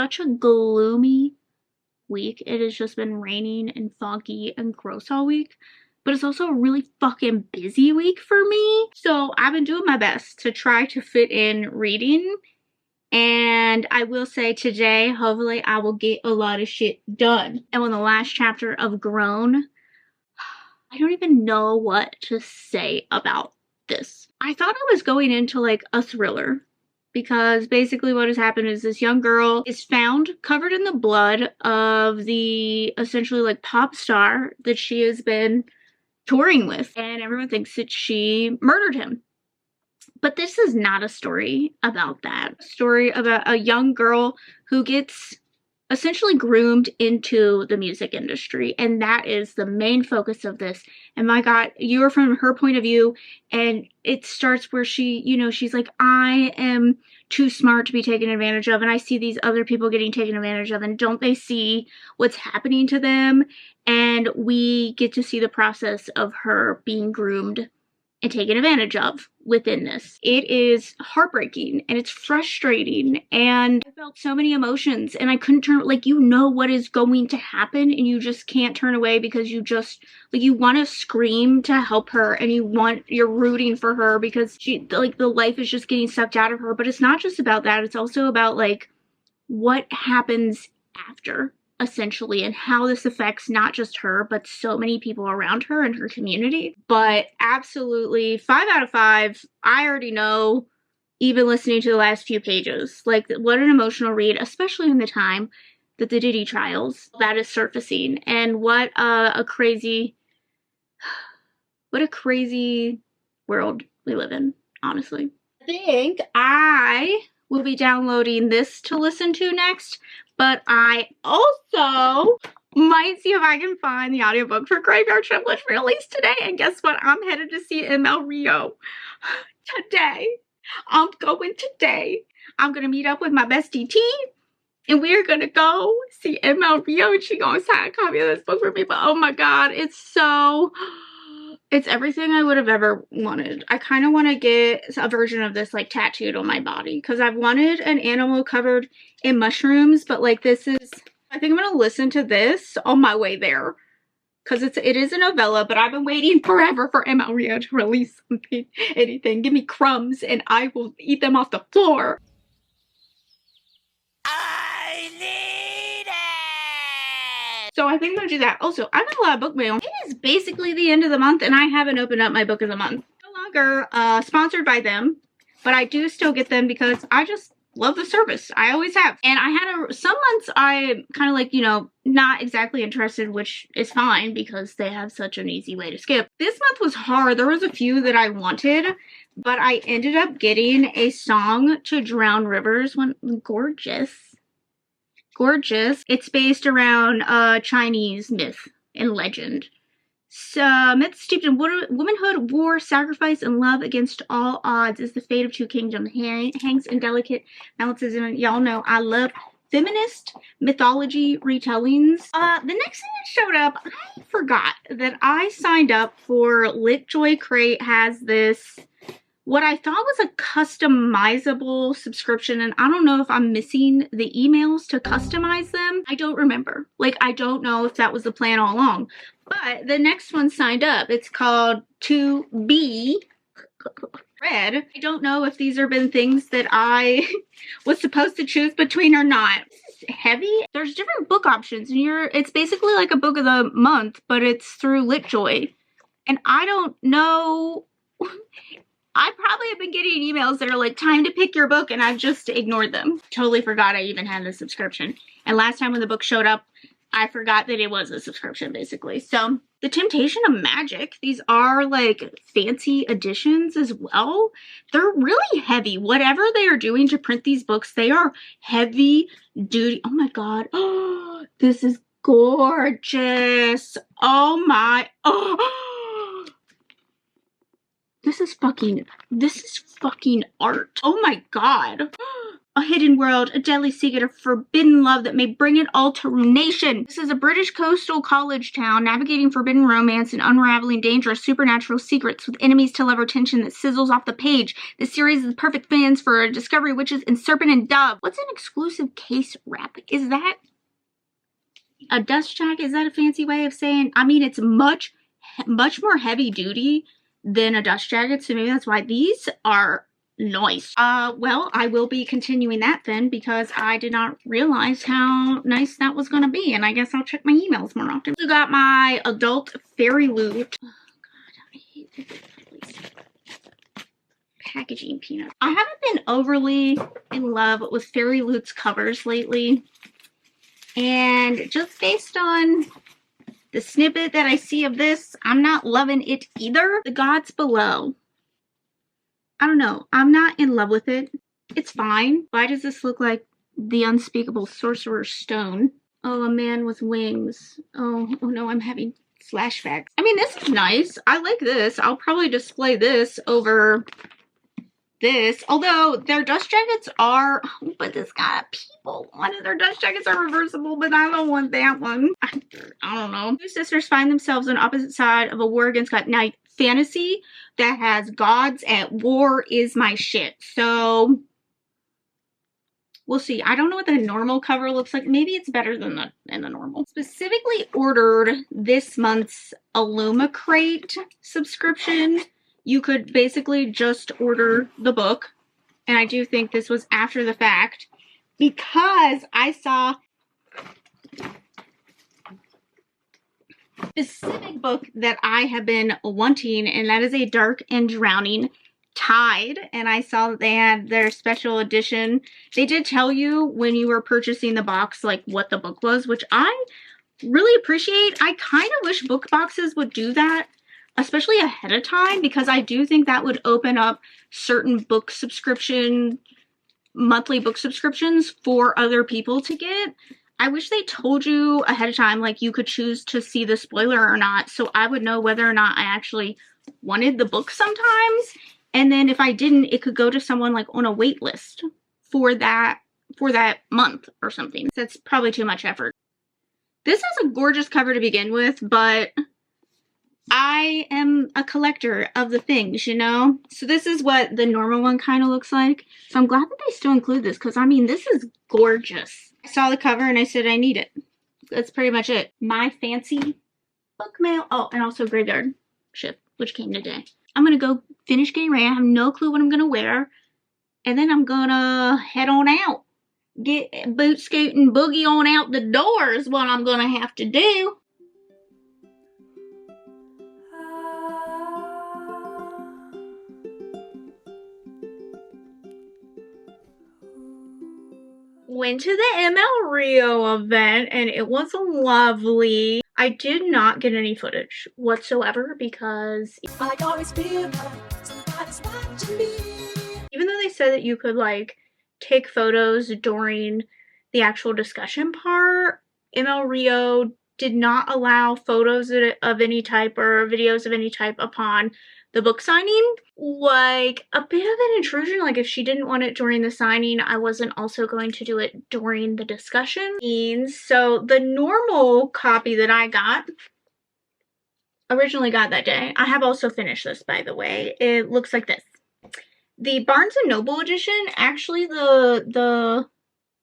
such a gloomy week. It has just been raining and foggy and gross all week. But it's also a really fucking busy week for me. So I've been doing my best to try to fit in reading. And I will say today, hopefully I will get a lot of shit done. And when the last chapter of Grown, I don't even know what to say about this. I thought I was going into like a thriller. Because basically what has happened is this young girl is found covered in the blood of the essentially like pop star that she has been touring with. And everyone thinks that she murdered him. But this is not a story about that. A story about a young girl who gets essentially groomed into the music industry. And that is the main focus of this. And my God, you're from her point of view. And it starts where she, you know, she's like, I am too smart to be taken advantage of. And I see these other people getting taken advantage of. And don't they see what's happening to them? And we get to see the process of her being groomed and taken advantage of within this. It is heartbreaking and it's frustrating and I felt so many emotions and I couldn't turn, like, you know what is going to happen and you just can't turn away because you just, like, you want to scream to help her and you're rooting for her because she, like, the life is just getting sucked out of her. But it's not just about that. It's also about, like, what happens after, essentially, and how this affects not just her, but so many people around her and her community. But absolutely, 5 out of 5. I already know, even listening to the last few pages. Like, what an emotional read, especially in the time that the Diddy trials, that is surfacing. And what a crazy world we live in, honestly. I think I will be downloading this to listen to next. But I also might see if I can find the audiobook for Graveyard Shift, which released today. And guess what? I'm headed to see ML Rio today. I'm going today. I'm going to meet up with my bestie T. And we're going to go see ML Rio. And she's going to sign a copy of this book for me. But oh my God, it's everything I would have ever wanted. I kind of want to get a version of this like tattooed on my body because I've wanted an animal covered in mushrooms, but like this is, I think I'm going to listen to this on my way there because it is a novella, but I've been waiting forever for ML Rio to release something, anything. Give me crumbs and I will eat them off the floor. I need it! So I think I'm going to do that. Also, I got a lot of book mail. It is basically the end of the month and I haven't opened up my book of the month. No longer sponsored by them, but I do still get them because I just love the service. I always have. And I had some months I kind of like, you know, not exactly interested, which is fine because they have such an easy way to skip. This month was hard. There was a few that I wanted, but I ended up getting A Song to Drown Rivers. One gorgeous. It's based around Chinese myth and legend. So, myth steeped in womanhood, war, sacrifice, and love against all odds is the fate of two kingdoms. Hangs in delicate balances, and y'all know I love feminist mythology retellings. The next thing that showed up, I forgot that I signed up for LitJoy Crate. Has this, what I thought was a customizable subscription, and I don't know if I'm missing the emails to customize them. I don't remember. Like, I don't know if that was the plan all along. But the next one signed up. It's called To Be Read. I don't know if these have been things that I was supposed to choose between or not. This is heavy. There's different book options, and it's basically like a book of the month, but it's through LitJoy. And I don't know. I probably have been getting emails that are like, time to pick your book, and I've just ignored them. Totally forgot I even had the subscription. And last time when the book showed up, I forgot that it was a subscription, basically. So, The Temptation of Magic. These are, like, fancy editions as well. They're really heavy. Whatever they are doing to print these books, they are heavy duty. Oh, my God. Oh, this is gorgeous. Oh, my. Oh. This is fucking art. Oh, my God. A hidden world, a deadly secret, a forbidden love that may bring it all to ruination. This is a British coastal college town navigating forbidden romance and unraveling dangerous supernatural secrets with enemies to lever tension that sizzles off the page. This series is perfect fans for Discovery Witches and Serpent and Dove. What's an exclusive case wrap? Is that a dust jacket? Is that a fancy way of saying? I mean, it's much more heavy duty than a dust jacket, so maybe that's why these are nice. Well, I will be continuing that then because I did not realize how nice that was going to be, and I guess I'll check my emails more often. I got my adult fairy loot. Oh god, I hate this packaging peanuts. I haven't been overly in love with Fairy Loot's covers lately, and just based on the snippet that I see of this, I'm not loving it either. The Gods Below. I don't know. I'm not in love with it. It's fine. Why does this look like the unspeakable sorcerer's stone? Oh, a man with wings. Oh no, I'm having flashbacks. I mean, this is nice. I like this. I'll probably display this over this. Although their dust jackets are, but this got people. One of their dust jackets are reversible, but I don't want that one. I don't know. Two sisters find themselves on opposite side of a war against God. Now, fantasy that has gods at war is my shit. So we'll see. I don't know what the normal cover looks like. Maybe it's better than the normal. Specifically ordered this month's Illumicrate subscription. You could basically just order the book, and I do think this was after the fact because I saw specific book that I have been wanting, and that is A Dark and Drowning Tide, and I saw that they had their special edition. They did tell you when you were purchasing the box like what the book was, which I really appreciate. I kind of wish book boxes would do that, especially ahead of time, because I do think that would open up certain book subscription, monthly book subscriptions for other people to get. I wish they told you ahead of time, like you could choose to see the spoiler or not, so I would know whether or not I actually wanted the book sometimes. And then if I didn't, it could go to someone like on a wait list for that month or something. That's probably too much effort. This is a gorgeous cover to begin with, but I am a collector of the things, you know? So this is what the normal one kind of looks like. So I'm glad that they still include this because, I mean, this is gorgeous. I saw the cover and I said I need it. That's pretty much it. My fancy book mail. Oh, and also graveyard shift, which came today. I'm going to go finish getting ready. I have no clue what I'm going to wear. And then I'm going to head on out. Get boot scooting boogie on out the door is what I'm going to have to do. Went to the ML Rio event and it was lovely. I did not get any footage whatsoever because I always feel like somebody's watching me. Even though they said that you could like take photos during the actual discussion part, ML Rio did not allow photos of any type or videos of any type upon the book signing. Like a bit of an intrusion. Like if she didn't want it during the signing, I wasn't also going to do it during the discussion. So the normal copy that I originally got that day, I have also finished this, by the way. It looks like this. The Barnes & Noble edition, actually the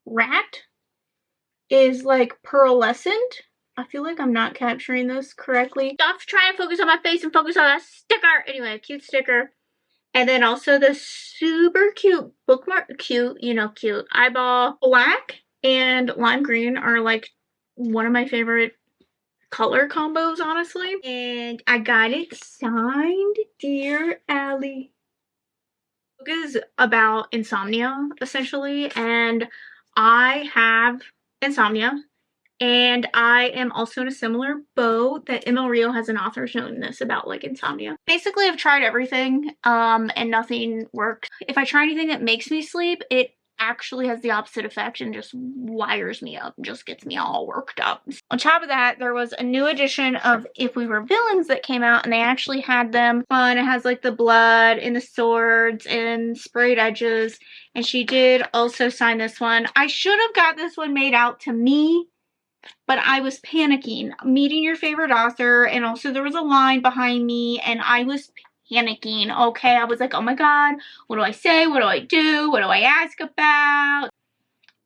rat is like pearlescent. I feel like I'm not capturing this correctly. Stop trying to focus on my face and focus on that sticker. Anyway, a cute sticker. And then also the super cute bookmark. Cute, you know, cute. Eyeball black and lime green are like one of my favorite color combos, honestly. And I got it signed, Dear Allie. The book is about insomnia, essentially. And I have insomnia. And I am also in a similar boat that ML Rio has an author's note in this about like insomnia. Basically, I've tried everything and nothing works. If I try anything that makes me sleep, it actually has the opposite effect and just wires me up, just gets me all worked up. On top of that, there was a new edition of If We Were Villains that came out, and they actually had them fun. It has like the blood and the swords and sprayed edges, and she did also sign this one. I should have got this one made out to me, but I was panicking. Meeting your favorite author, and also there was a line behind me, and I was panicking, okay? I was like, oh my god, what do I say? What do I do? What do I ask about?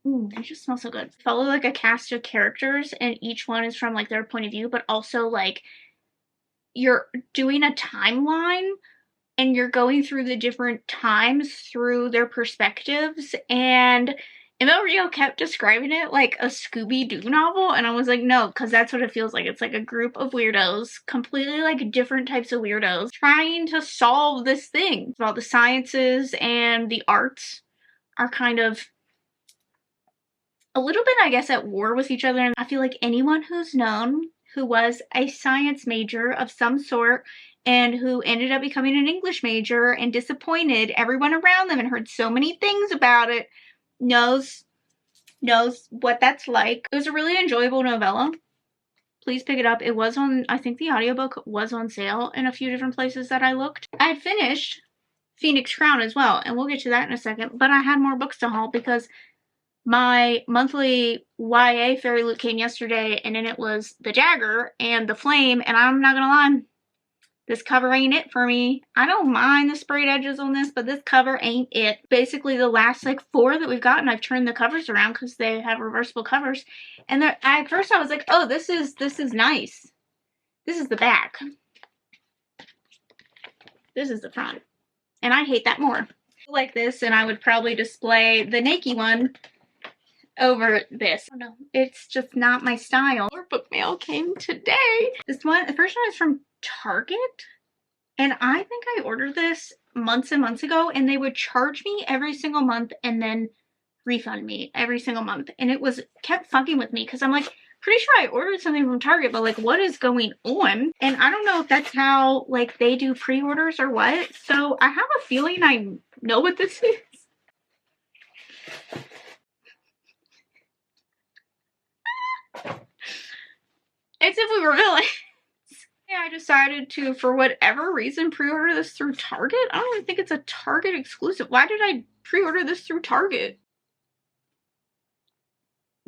Ooh, that just smells so good. Follow like a cast of characters, and each one is from like their point of view, but also like you're doing a timeline and you're going through the different times through their perspectives, and Emil Rio kept describing it like a Scooby-Doo novel, and I was like, no, because that's what it feels like. It's like a group of weirdos, completely like different types of weirdos, trying to solve this thing. All the sciences and the arts are kind of a little bit, I guess, at war with each other, and I feel like anyone who's known who was a science major of some sort and who ended up becoming an English major and disappointed everyone around them and heard so many things about it knows what that's like. It was a really enjoyable novella. Please pick it up. It was on, I think the audiobook was on sale in a few different places that I looked. I had finished Phoenix Crown as well, and we'll get to that in a second, but I had more books to haul because my monthly YA fairy loot came yesterday, and in it was The Dagger and The Flame, and I'm not gonna lie, this cover ain't it for me. I don't mind the sprayed edges on this, but this cover ain't it. Basically, the last like 4 that we've gotten, I've turned the covers around because they have reversible covers. And at first I was like, oh, this is nice. This is the back. This is the front. And I hate that more. Like this, and I would probably display the Nike one over this. Oh no, it's just not my style. Our book mail came today. This one, the first one is from Target, and I think I ordered this months and months ago, and they would charge me every single month and then refund me every single month, and it was kept fucking with me because I'm like, pretty sure I ordered something from Target, but like, what is going on? And I don't know if that's how like they do pre-orders or what, so I have a feeling I know what this is. It's If We Were Villains. I decided to, for whatever reason, pre-order this through Target. I don't even think it's a Target exclusive. Why did I pre-order this through Target?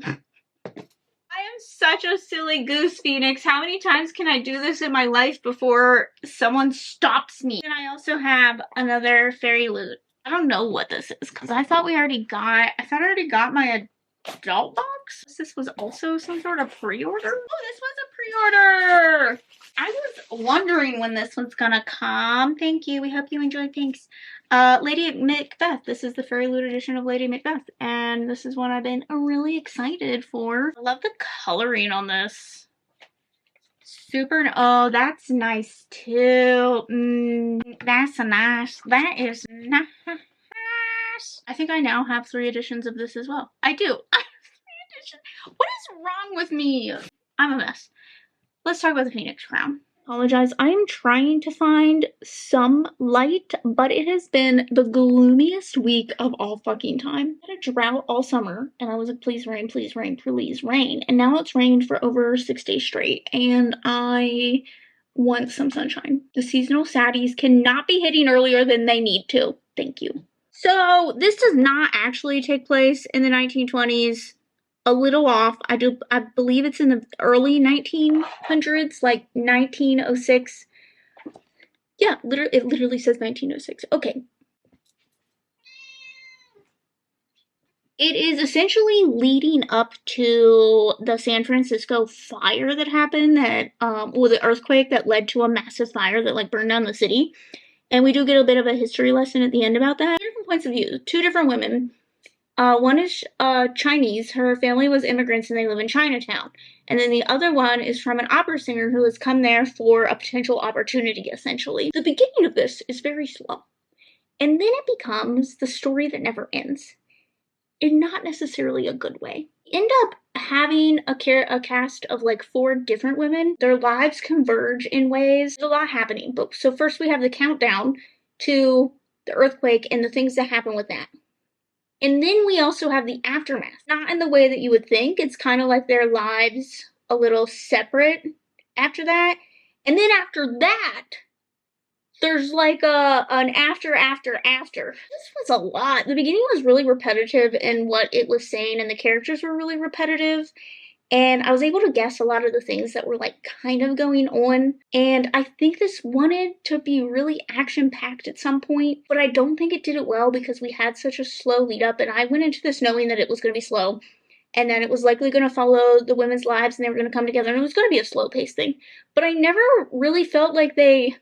I am such a silly goose, Phoenix. How many times can I do this in my life before someone stops me? And I also have another fairy loot. I don't know what this is because I thought I already got my adult box. This was also some sort of pre-order. Oh, this was a pre-order. I was wondering when this one's gonna come. Thank you. We hope you enjoyed. Thanks. Lady Macbeth. This is the fairy loot edition of Lady Macbeth, and this is one I've been really excited for. I love the coloring on this. Super. Oh, that's nice too. That's nice. That is nice. I think I now have 3 editions of this as well. I do. I have 3 editions. What is wrong with me? I'm a mess. Let's talk about the Phoenix Crown. Apologize. I am trying to find some light, but it has been the gloomiest week of all fucking time. I had a drought all summer, and I was like, please rain, please rain, please rain. And now it's rained for over 6 days straight, and I want some sunshine. The seasonal saddies cannot be hitting earlier than they need to. Thank you. So this does not actually take place in the 1920s. A little off. I believe it's in the early 1900s, like 1906. Yeah, it literally says 1906. Okay. It is essentially leading up to the San Francisco fire that happened, that or the earthquake that led to a massive fire that like burned down the city. And we do get a bit of a history lesson at the end about that. 2 different points of view, 2 different women. One is Chinese. Her family was immigrants and they live in Chinatown. And then the other one is from an opera singer who has come there for a potential opportunity, essentially. The beginning of this is very slow. And then it becomes the story that never ends. In not necessarily a good way. End up having a cast of like 4 different women. Their lives converge in ways. There's a lot happening. So first we have the countdown to the earthquake and the things that happen with that. And then we also have the aftermath. Not in the way that you would think. It's kind of like their lives a little separate after that. And then after that, there's like an after. This was a lot. The beginning was really repetitive in what it was saying, and the characters were really repetitive. And I was able to guess a lot of the things that were like kind of going on. And I think this wanted to be really action-packed at some point, but I don't think it did it well because we had such a slow lead up, and I went into this knowing that it was going to be slow, and then it was likely going to follow the women's lives, and they were going to come together, and it was going to be a slow-paced thing. But I never really felt like they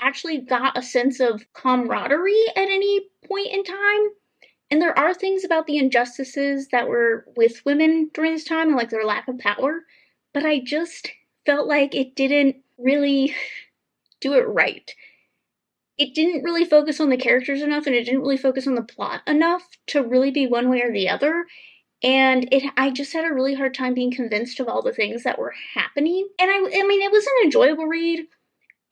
actually got a sense of camaraderie at any point in time. And there are things about the injustices that were with women during this time and like their lack of power, but I just felt like it didn't really do it right. It didn't really focus on the characters enough, and it didn't really focus on the plot enough to really be one way or the other. And I just had a really hard time being convinced of all the things that were happening. And I mean, it was an enjoyable read.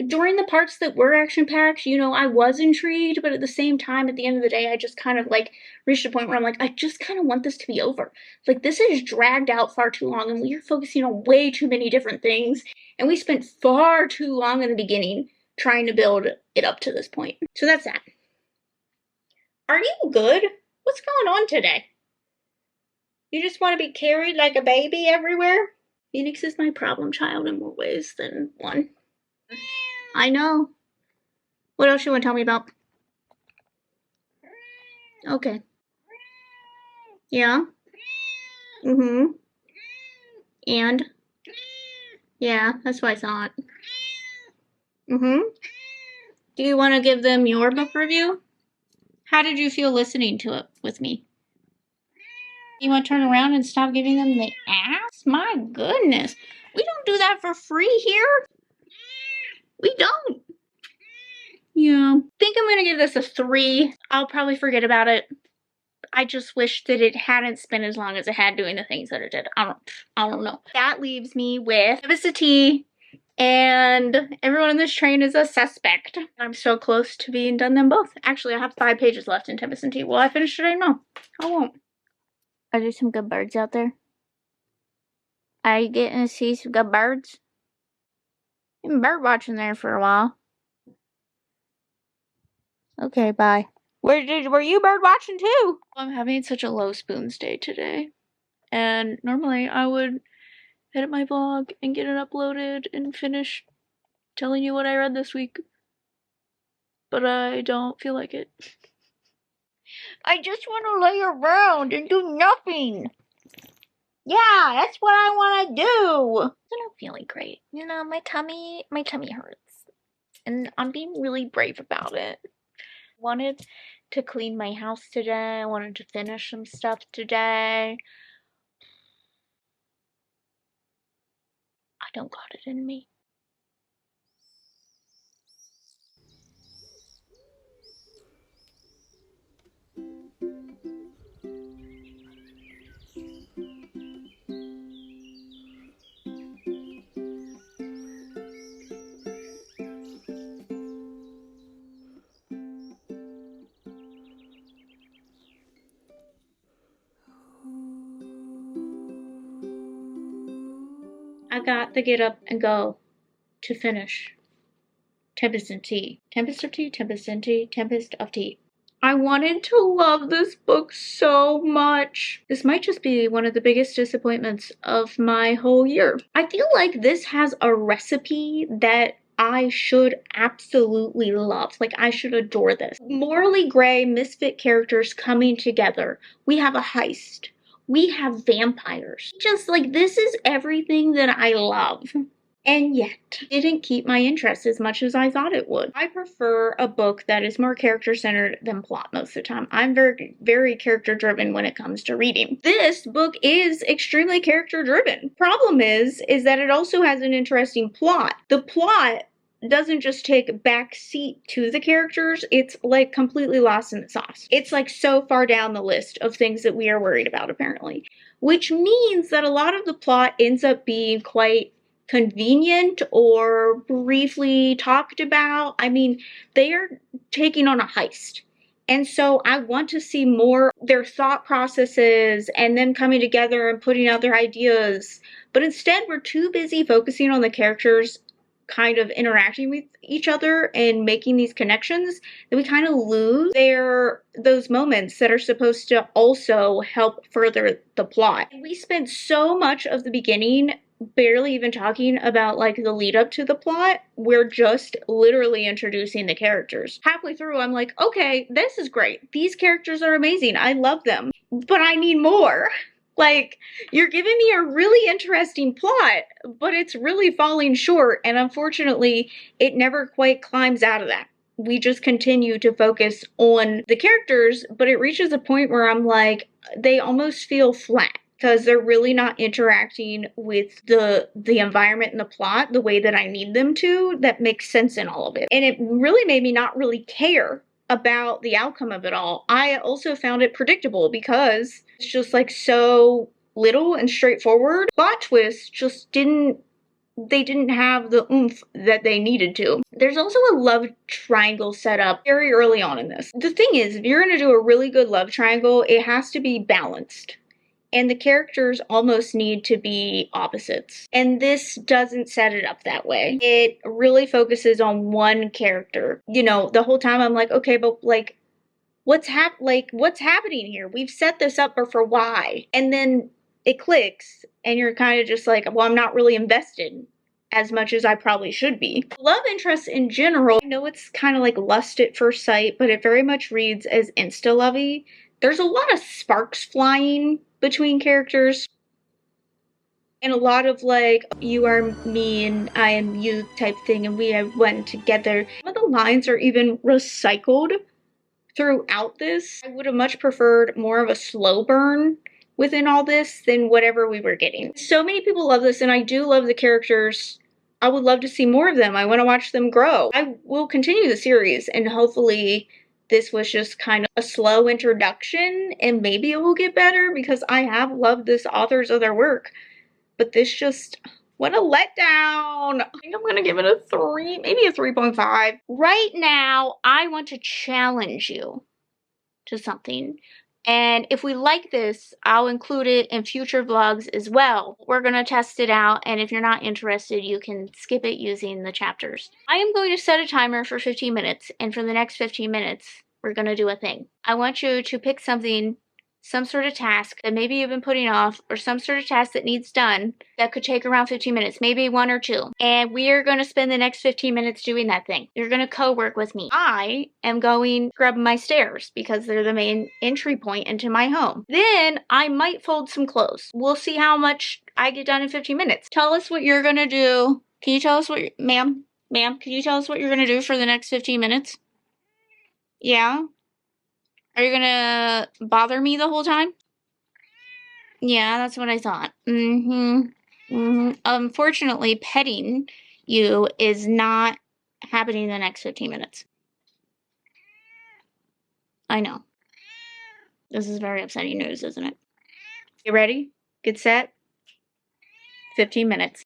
During the parts that were action-packed, you know, I was intrigued, but at the same time, at the end of the day, I just kind of, like, reached a point where I'm like, I just kind of want this to be over. Like, this is dragged out far too long, and we are focusing on way too many different things, and we spent far too long in the beginning trying to build it up to this point. So that's that. Are you good? What's going on today? You just want to be carried like a baby everywhere? Phoenix is my problem child in more ways than one. I know. What else you want to tell me about? Okay. Yeah? Mm-hmm. And? Yeah, that's what I thought. Mm-hmm. Do you want to give them your book review? How did you feel listening to it with me? You want to turn around and stop giving them the ass? My goodness. We don't do that for free here. We don't. Yeah. I think I'm gonna give this a 3. I'll probably forget about it. I just wish that it hadn't spent as long as it had doing the things that it did. I don't know. That leaves me with Tempest of Tea, and everyone on this train is a suspect. I'm so close to being done them both. Actually, I have 5 pages left in Tempest and Tea. Will I finish today? No, I won't. Are there some good birds out there? Are you getting to see some good birds? I've been bird watching there for a while. Okay, bye. Were you bird watching too? I'm having such a low spoons day today. And normally I would edit my vlog and get it uploaded and finish telling you what I read this week. But I don't feel like it. I just want to lay around and do nothing. Yeah, that's what I want to do. I'm not feeling great. You know, my tummy hurts. And I'm being really brave about it. Wanted to clean my house today. I wanted to finish some stuff today. I don't got it in me. I got the get up and go to finish Tempest and Tea. Tempest of Tea, Tempest and Tea, Tempest of Tea. I wanted to love this book so much. This might just be one of the biggest disappointments of my whole year. I feel like this has a recipe that I should absolutely love. Like, I should adore this. Morally gray misfit characters coming together. We have a heist. We have vampires. Just like, this is everything that I love. And yet, it didn't keep my interest as much as I thought it would. I prefer a book that is more character-centered than plot most of the time. I'm very, very character-driven when it comes to reading. This book is extremely character-driven. Problem is that it also has an interesting plot. The plot doesn't just take back seat to the characters, it's like completely lost in the sauce. It's like so far down the list of things that we are worried about, apparently. Which means that a lot of the plot ends up being quite convenient or briefly talked about. I mean, they are taking on a heist. And so I want to see more their thought processes and them coming together and putting out their ideas. But instead, we're too busy focusing on the characters kind of interacting with each other and making these connections that we kind of lose those moments that are supposed to also help further the plot. We spent so much of the beginning barely even talking about like the lead up to the plot. We're just literally introducing the characters. Halfway through, I'm like, okay, this is great. These characters are amazing. I love them, but I need more. Like, you're giving me a really interesting plot, but it's really falling short, and unfortunately, it never quite climbs out of that. We just continue to focus on the characters, but it reaches a point where I'm like, they almost feel flat because they're really not interacting with the environment and the plot the way that I need them to, that makes sense in all of it. And it really made me not really care about the outcome of it all. I also found it predictable because it's just like so little and straightforward. Plot twists just didn't have the oomph that they needed to. There's also a love triangle set up very early on in this. The thing is, if you're going to do a really good love triangle, it has to be balanced. And the characters almost need to be opposites. And this doesn't set it up that way. It really focuses on one character. You know, the whole time I'm like, okay, but like, what's happening here? We've set this up for why? And then it clicks and you're kind of just like, well, I'm not really invested as much as I probably should be. Love interests in general, I know it's kind of like lust at first sight, but it very much reads as insta-lovey. There's a lot of sparks flying between characters and a lot of like, you are me and I am you type thing, and we have went together. Some of the lines are even recycled throughout this. I would have much preferred more of a slow burn within all this than whatever we were getting. So many people love this, and I do love the characters. I would love to see more of them. I want to watch them grow. I will continue the series, and hopefully this was just kind of a slow introduction, and maybe it will get better because I have loved this author's other work. But this just, what a letdown. I think I'm going to give it a 3, maybe a 3.5. Right now, I want to challenge you to something. And if we like this, I'll include it in future vlogs as well. We're going to test it out, and if you're not interested, you can skip it using the chapters. I am going to set a timer for 15 minutes, and for the next 15 minutes, we're going to do a thing. I want you to pick something, some sort of task that maybe you've been putting off, or some sort of task that needs done that could take around 15 minutes, maybe 1 or 2. And we are going to spend the next 15 minutes doing that thing. You're going to co-work with me. I am going to scrub my stairs because they're the main entry point into my home. Then I might fold some clothes. We'll see how much I get done in 15 minutes. Tell us what you're going to do. Can you tell us what, ma'am, can you tell us what you're going to do for the next 15 minutes? Yeah? Are you gonna bother me the whole time? Yeah, that's what I thought. Unfortunately, petting you is not happening in the next 15 minutes. I know. This is very upsetting news, isn't it? You ready? Get set? 15 minutes.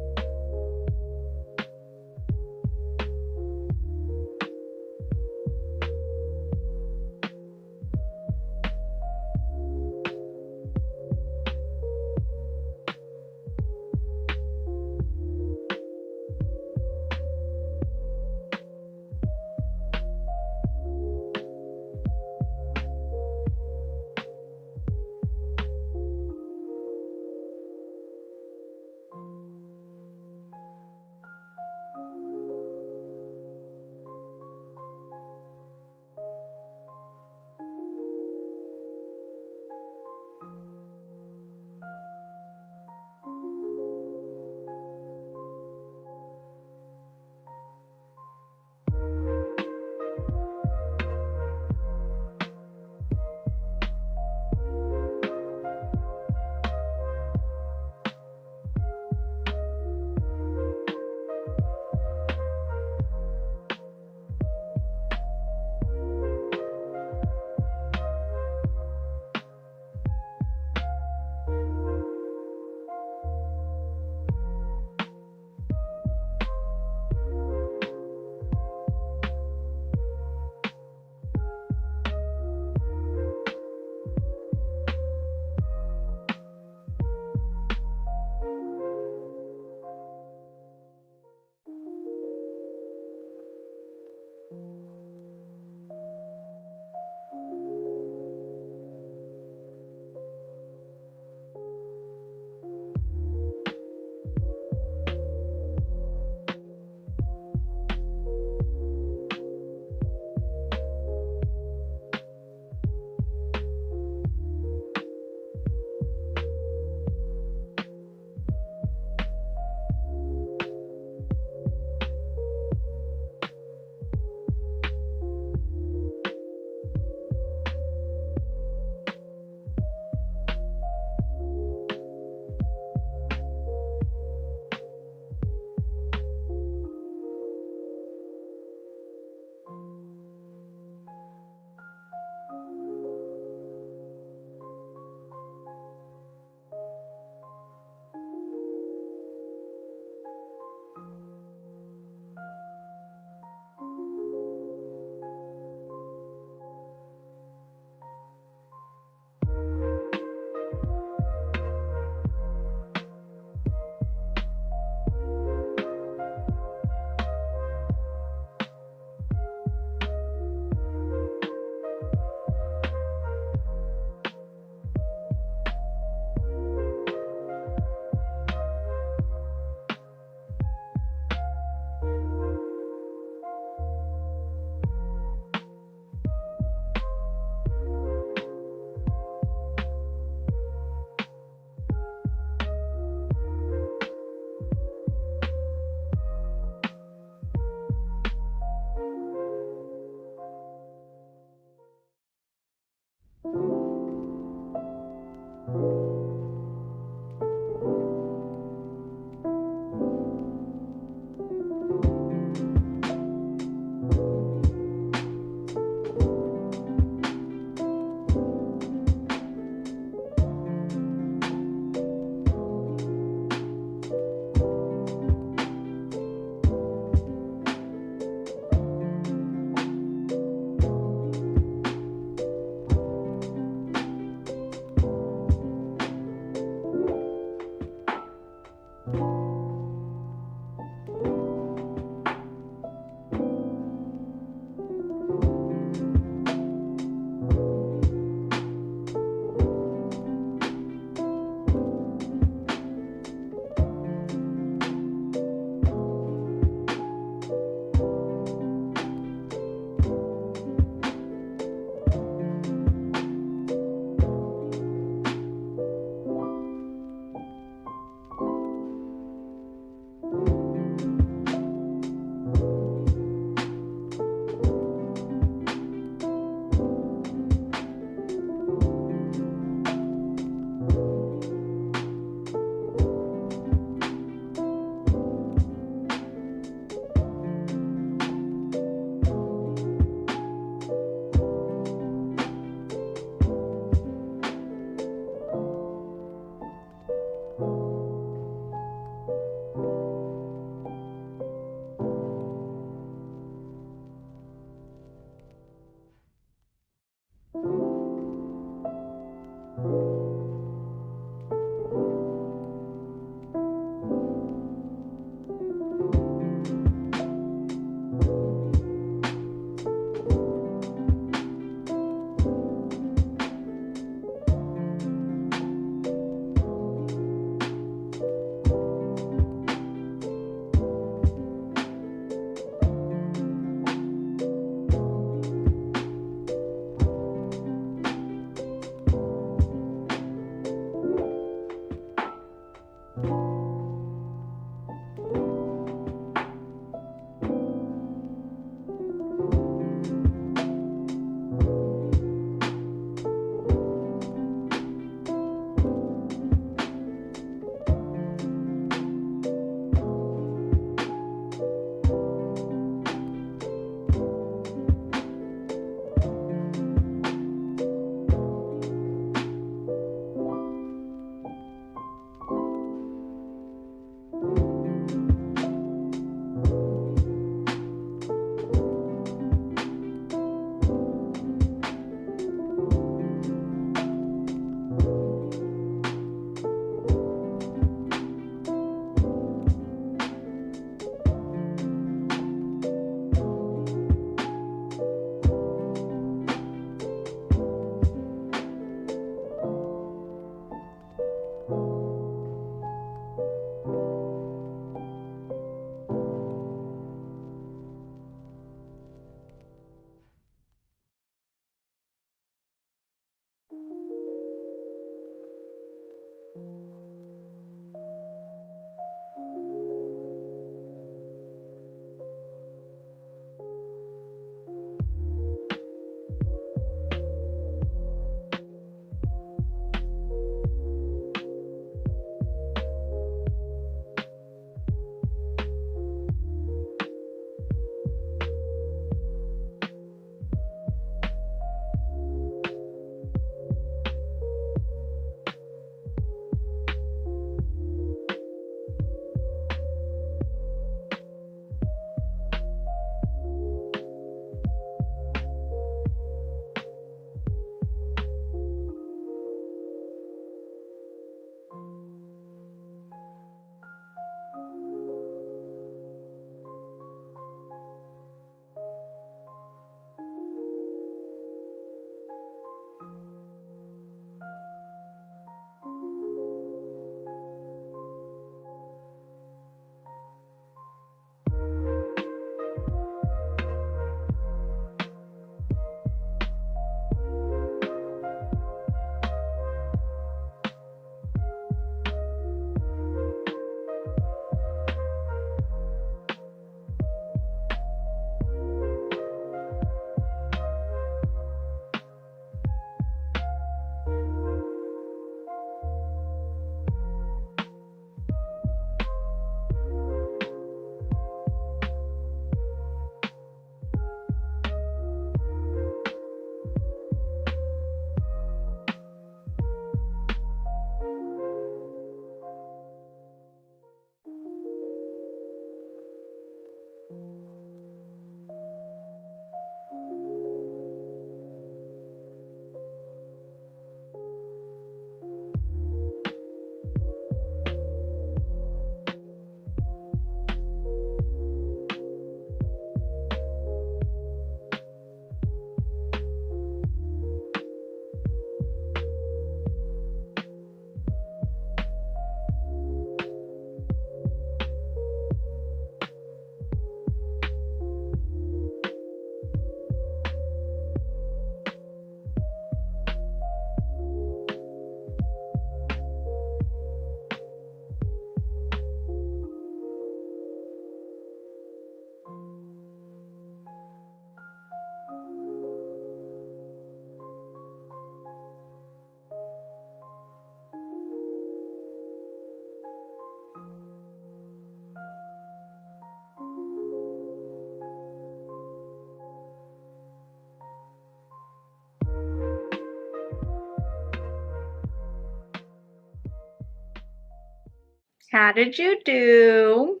How did you do?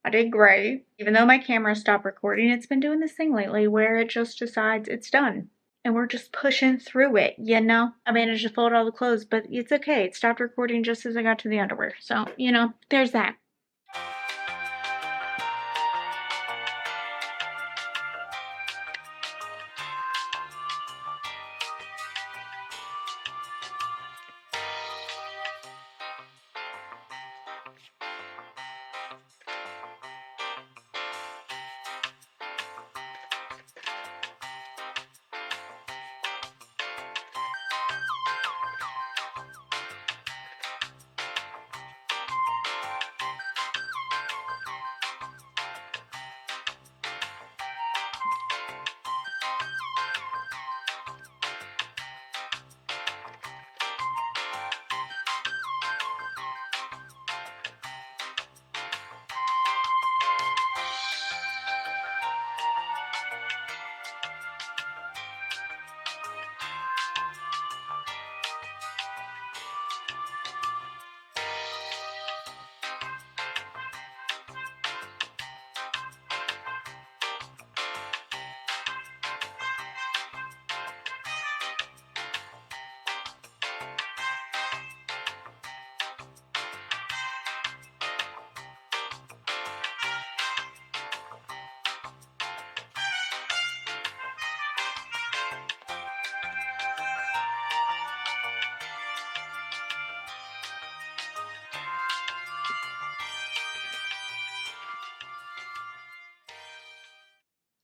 I did great. Even though my camera stopped recording, it's been doing this thing lately where it just decides it's done. And we're just pushing through it, you know? I managed to fold all the clothes, but it's okay. It stopped recording just as I got to the underwear. So, you know, there's that.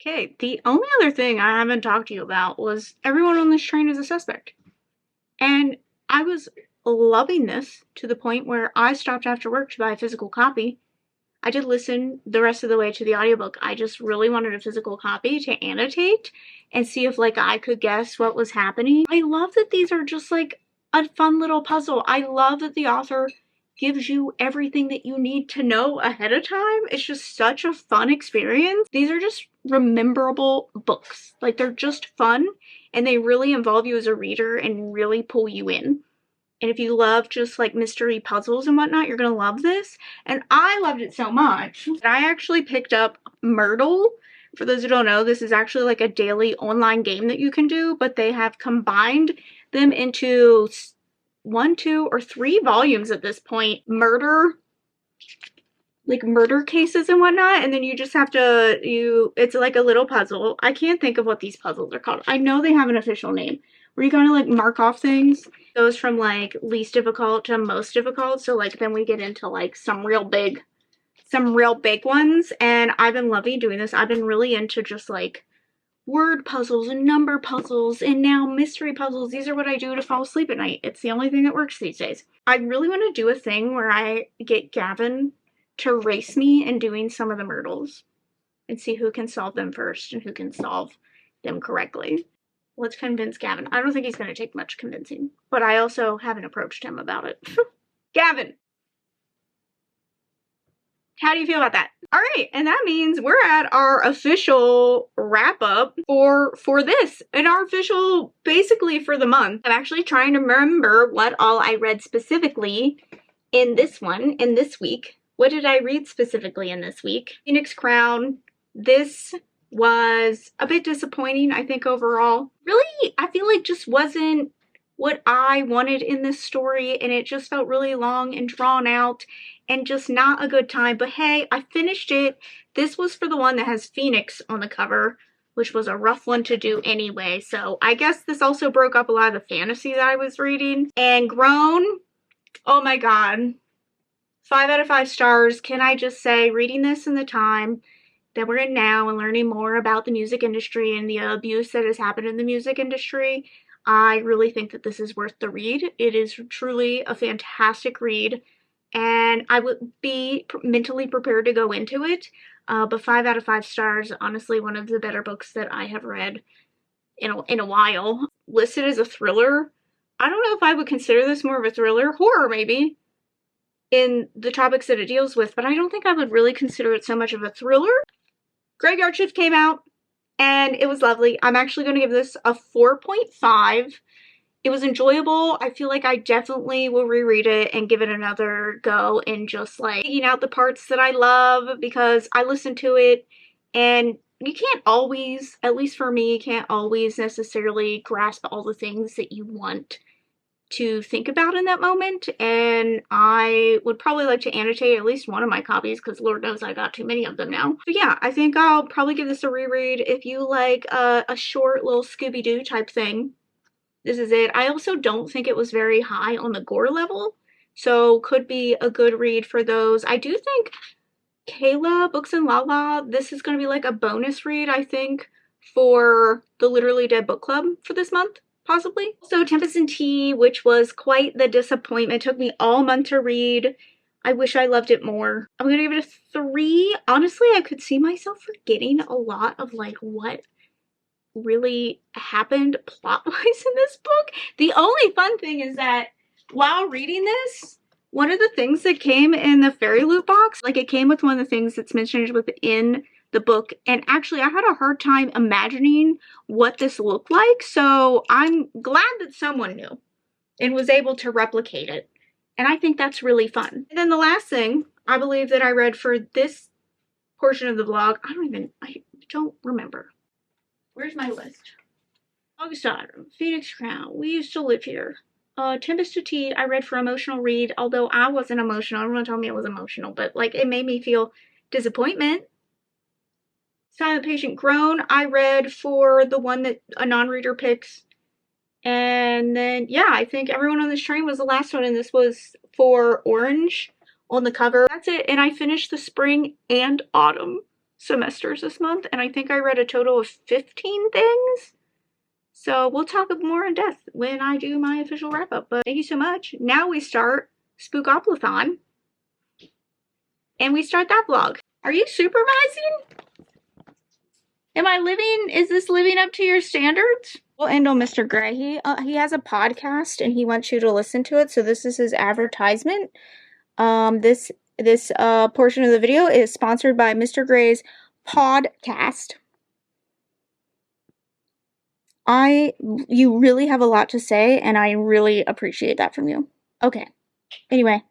Okay, the only other thing I haven't talked to you about was everyone on this train is a suspect. And I was loving this to the point where I stopped after work to buy a physical copy. I did listen the rest of the way to the audiobook. I just really wanted a physical copy to annotate and see if like I could guess what was happening. I love that these are just like a fun little puzzle. I love that the author gives you everything that you need to know ahead of time. It's just such a fun experience. These are just rememberable books. Like they're just fun and they really involve you as a reader and really pull you in. And if you love just like mystery puzzles and whatnot, you're going to love this. And I loved it so much that I actually picked up Myrtle. For those who don't know, this is actually like a daily online game that you can do, but they have combined them into 1, 2, or 3 volumes at this point. Murder cases and whatnot, and then you just have to, it's like a little puzzle. I can't think of what these puzzles are called. I know they have an official name, where you kind of like mark off things. It goes from like least difficult to most difficult, so like then we get into like some real big ones, and I've been loving doing this. I've been really into just like word puzzles and number puzzles and now mystery puzzles. These are what I do to fall asleep at night. It's the only thing that works these days. I really want to do a thing where I get Gavin to race me in doing some of the Myrtles and see who can solve them first and who can solve them correctly. Let's convince Gavin. I don't think he's going to take much convincing, but I also haven't approached him about it. Gavin, how do you feel about that? All right, and that means we're at our official wrap up for this, and our official basically for the month. I'm actually trying to remember what all I read specifically in this week. What did I read specifically in this week? Phoenix Crown. This was a bit disappointing, I think, overall. Really, I feel like just wasn't what I wanted in this story, and it just felt really long and drawn out and just not a good time. But hey, I finished it. This was for the one that has Phoenix on the cover, which was a rough one to do anyway. So I guess this also broke up a lot of the fantasy that I was reading. And Grown, oh my god. 5 out of 5 stars. Can I just say, reading this in the time that we're in now and learning more about the music industry and the abuse that has happened in the music industry, I really think that this is worth the read. It is truly a fantastic read, and I would be mentally prepared to go into it. But 5 out of 5 stars, honestly, one of the better books that I have read in a while. Listed as a thriller. I don't know if I would consider this more of a thriller. Horror, maybe, in the topics that it deals with, but I don't think I would really consider it so much of a thriller. Graveyard Shift came out, and it was lovely. I'm actually going to give this a 4.5. It was enjoyable. I feel like I definitely will reread it and give it another go and just like digging out the parts that I love, because I listened to it and you can't always, at least for me, can't always necessarily grasp all the things that you want to think about in that moment, and I would probably like to annotate at least one of my copies because Lord knows I got too many of them now. But yeah, I think I'll probably give this a reread. If you like a short little Scooby-Doo type thing, this is it. I also don't think it was very high on the gore level, so could be a good read for those. I do think Kayla Books and Lala, this is going to be like a bonus read, I think, for the Literally Dead Book Club for this month, possibly. So Tempest and Tea, which was quite the disappointment. It took me all month to read. I wish I loved it more. I'm going to give it a 3. Honestly, I could see myself forgetting a lot of like what really happened plot-wise in this book. The only fun thing is that while reading this, one of the things that came in the fairy loot box, like it came with one of the things that's mentioned within the book, and actually I had a hard time imagining what this looked like, so I'm glad that someone knew and was able to replicate it, and I think that's really fun. And then the last thing I believe that I read for this portion of the vlog, I don't remember. Where's my list? August Autumn, Phoenix Crown, We Used to Live Here. Tempest to Tea, I read for emotional read, although I wasn't emotional. Everyone told me I was emotional, but like it made me feel disappointment. Silent Patient Groan, I read for the one that a non-reader picks. And then, yeah, I think Everyone on This Train was the last one, and this was for orange on the cover. That's it, and I finished the spring and autumn semesters this month, and I think I read a total of 15 things. So we'll talk more in depth when I do my official wrap up. But thank you so much. Now we start Spookoplathon. And we start that vlog. Are you supervising? Is this living up to your standards? We'll end on Mr. Gray. He has a podcast and he wants you to listen to it. So this is his advertisement. This portion of the video is sponsored by Mr. Gray's podcast. You really have a lot to say, and I really appreciate that from you. Okay. Anyway.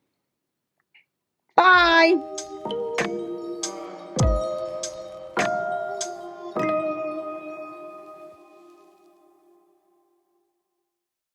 Bye!